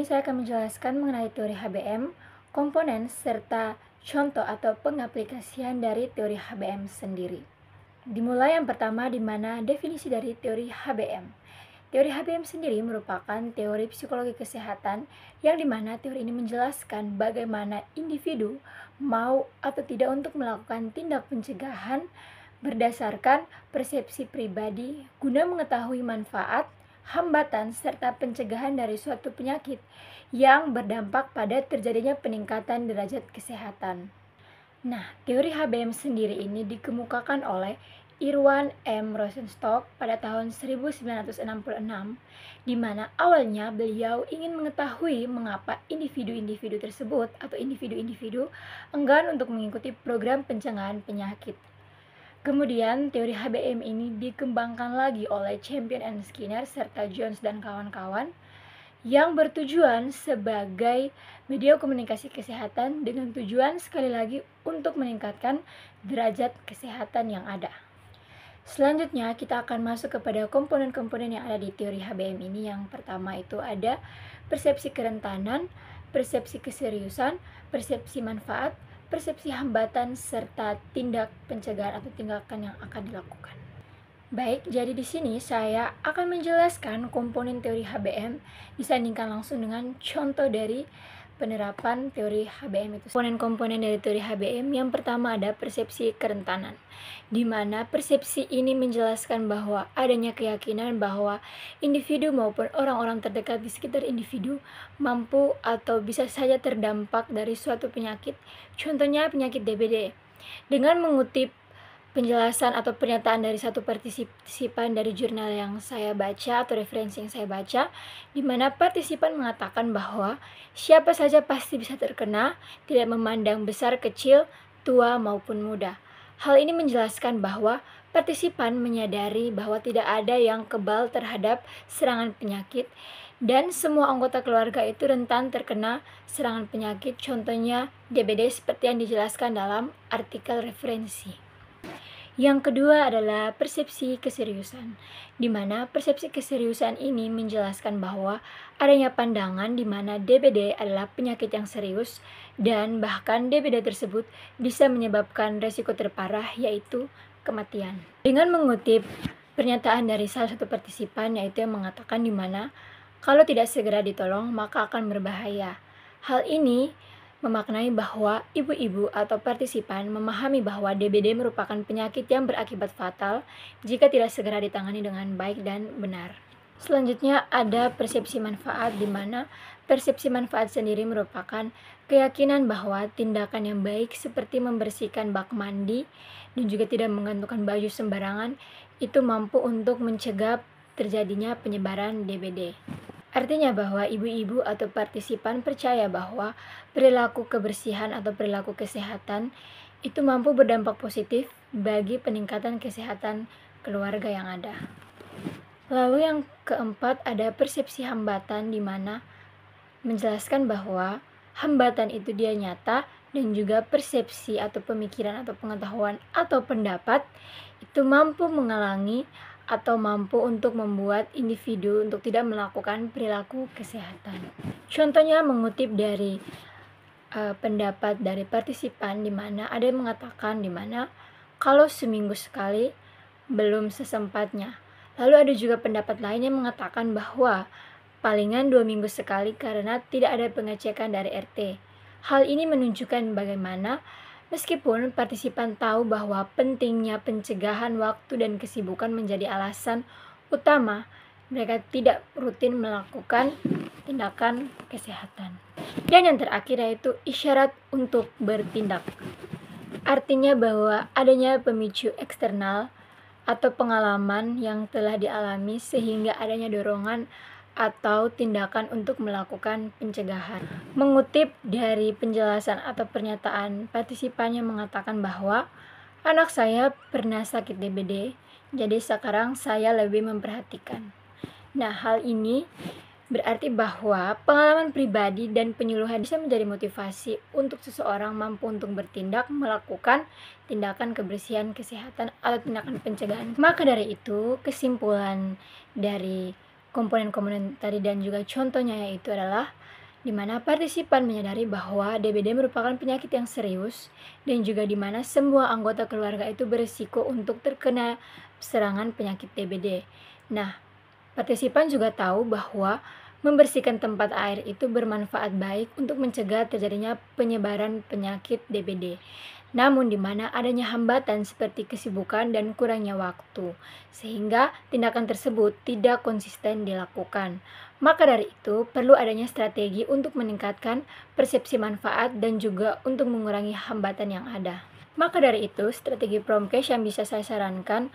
saya akan menjelaskan mengenai teori HBM, komponen, serta contoh atau pengaplikasian dari teori HBM sendiri. Dimulai yang pertama di mana definisi dari teori HBM. Teori HBM sendiri merupakan teori psikologi kesehatan yang dimana teori ini menjelaskan bagaimana individu mau atau tidak untuk melakukan tindak pencegahan berdasarkan persepsi pribadi guna mengetahui manfaat, hambatan, serta pencegahan dari suatu penyakit yang berdampak pada terjadinya peningkatan derajat kesehatan. Nah, teori HBM sendiri ini dikemukakan oleh Irwan M. Rosenstock pada tahun 1966, di mana awalnya beliau ingin mengetahui mengapa individu-individu tersebut atau individu-individu enggan untuk mengikuti program pencegahan penyakit. Kemudian, teori HBM ini dikembangkan lagi oleh Champion and Skinner serta Jones dan kawan-kawan yang bertujuan sebagai media komunikasi kesehatan dengan tujuan sekali lagi untuk meningkatkan derajat kesehatan yang ada. Selanjutnya, kita akan masuk kepada komponen-komponen yang ada di teori HBM ini. Yang pertama itu ada persepsi kerentanan, persepsi keseriusan, persepsi manfaat, persepsi hambatan, serta tindak pencegahan atau tindakan yang akan dilakukan. Baik, jadi di sini saya akan menjelaskan komponen teori HBM disandingkan langsung dengan contoh dari penerapan teori HBM itu. Komponen-komponen dari teori HBM yang pertama ada persepsi kerentanan, di mana persepsi ini menjelaskan bahwa adanya keyakinan bahwa individu maupun orang-orang terdekat di sekitar individu mampu atau bisa saja terdampak dari suatu penyakit, contohnya penyakit DBD. Dengan mengutip penjelasan atau pernyataan dari satu partisipan dari jurnal yang saya baca atau referensi yang saya baca, di mana partisipan mengatakan bahwa siapa saja pasti bisa terkena, tidak memandang besar kecil, tua maupun muda. Hal ini menjelaskan bahwa partisipan menyadari bahwa tidak ada yang kebal terhadap serangan penyakit dan semua anggota keluarga itu rentan terkena serangan penyakit, contohnya DBD seperti yang dijelaskan dalam artikel referensi. Yang kedua adalah persepsi keseriusan, di mana persepsi keseriusan ini menjelaskan bahwa adanya pandangan di mana DBD adalah penyakit yang serius dan bahkan DBD tersebut bisa menyebabkan resiko terparah yaitu kematian. Dengan mengutip pernyataan dari salah satu partisipan yaitu yang mengatakan di mana kalau tidak segera ditolong maka akan berbahaya. Hal ini memaknai bahwa ibu-ibu atau partisipan memahami bahwa DBD merupakan penyakit yang berakibat fatal jika tidak segera ditangani dengan baik dan benar. Selanjutnya ada persepsi manfaat, di mana persepsi manfaat sendiri merupakan keyakinan bahwa tindakan yang baik seperti membersihkan bak mandi dan juga tidak menggantungkan baju sembarangan itu mampu untuk mencegah terjadinya penyebaran DBD. Artinya bahwa ibu-ibu atau partisipan percaya bahwa perilaku kebersihan atau perilaku kesehatan itu mampu berdampak positif bagi peningkatan kesehatan keluarga yang ada. Lalu yang keempat ada persepsi hambatan, di mana menjelaskan bahwa hambatan itu dia nyata dan juga persepsi atau pemikiran atau pengetahuan atau pendapat itu mampu menghalangi atau mampu untuk membuat individu untuk tidak melakukan perilaku kesehatan. Contohnya mengutip dari pendapat dari partisipan, di mana ada yang mengatakan di mana kalau seminggu sekali belum sesempatnya. Lalu ada juga pendapat lain yang mengatakan bahwa palingan 2 minggu sekali karena tidak ada pengecekan dari RT. Hal ini menunjukkan bagaimana meskipun partisipan tahu bahwa pentingnya pencegahan waktu dan kesibukan menjadi alasan utama, mereka tidak rutin melakukan tindakan kesehatan. Dan yang terakhir yaitu isyarat untuk bertindak. Artinya bahwa adanya pemicu eksternal atau pengalaman yang telah dialami sehingga adanya dorongan atau tindakan untuk melakukan pencegahan. Mengutip dari penjelasan atau pernyataan partisipan yang mengatakan bahwa anak saya pernah sakit DBD, jadi sekarang saya lebih memperhatikan. Nah, hal ini berarti bahwa pengalaman pribadi dan penyuluhan bisa menjadi motivasi untuk seseorang mampu untuk bertindak melakukan tindakan kebersihan kesehatan atau tindakan pencegahan. Maka dari itu, kesimpulan dari komponen-komponen tadi dan juga contohnya yaitu adalah di mana partisipan menyadari bahwa DBD merupakan penyakit yang serius dan juga di mana semua anggota keluarga itu berisiko untuk terkena serangan penyakit DBD. Nah, partisipan juga tahu bahwa membersihkan tempat air itu bermanfaat baik untuk mencegah terjadinya penyebaran penyakit DBD. Namun di mana adanya hambatan seperti kesibukan dan kurangnya waktu, sehingga tindakan tersebut tidak konsisten dilakukan. Maka dari itu, perlu adanya strategi untuk meningkatkan persepsi manfaat dan juga untuk mengurangi hambatan yang ada. Maka dari itu, strategi Promkes yang bisa saya sarankan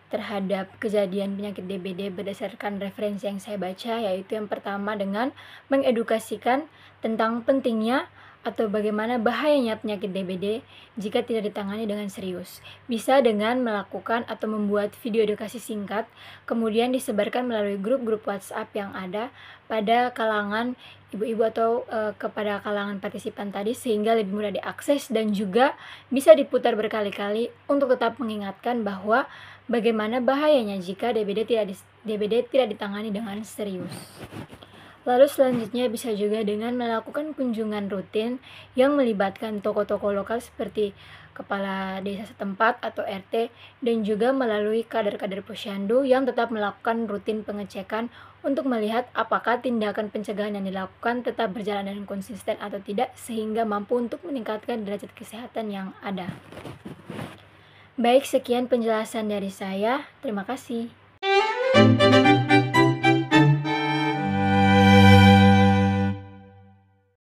terhadap kejadian penyakit DBD berdasarkan referensi yang saya baca, yaitu yang pertama dengan mengedukasikan tentang pentingnya atau bagaimana bahayanya penyakit DBD jika tidak ditangani dengan serius. Bisa dengan melakukan atau membuat video edukasi singkat, kemudian disebarkan melalui grup-grup WhatsApp yang ada pada kalangan ibu-ibu atau kepada kalangan partisipan tadi, sehingga lebih mudah diakses dan juga bisa diputar berkali-kali untuk tetap mengingatkan bahwa bagaimana bahayanya jika DBD tidak ditangani dengan serius. Lalu selanjutnya bisa juga dengan melakukan kunjungan rutin yang melibatkan tokoh-tokoh lokal seperti kepala desa setempat atau RT dan juga melalui kader-kader posyandu yang tetap melakukan rutin pengecekan untuk melihat apakah tindakan pencegahan yang dilakukan tetap berjalan dengan konsisten atau tidak sehingga mampu untuk meningkatkan derajat kesehatan yang ada. Baik, sekian penjelasan dari saya. Terima kasih.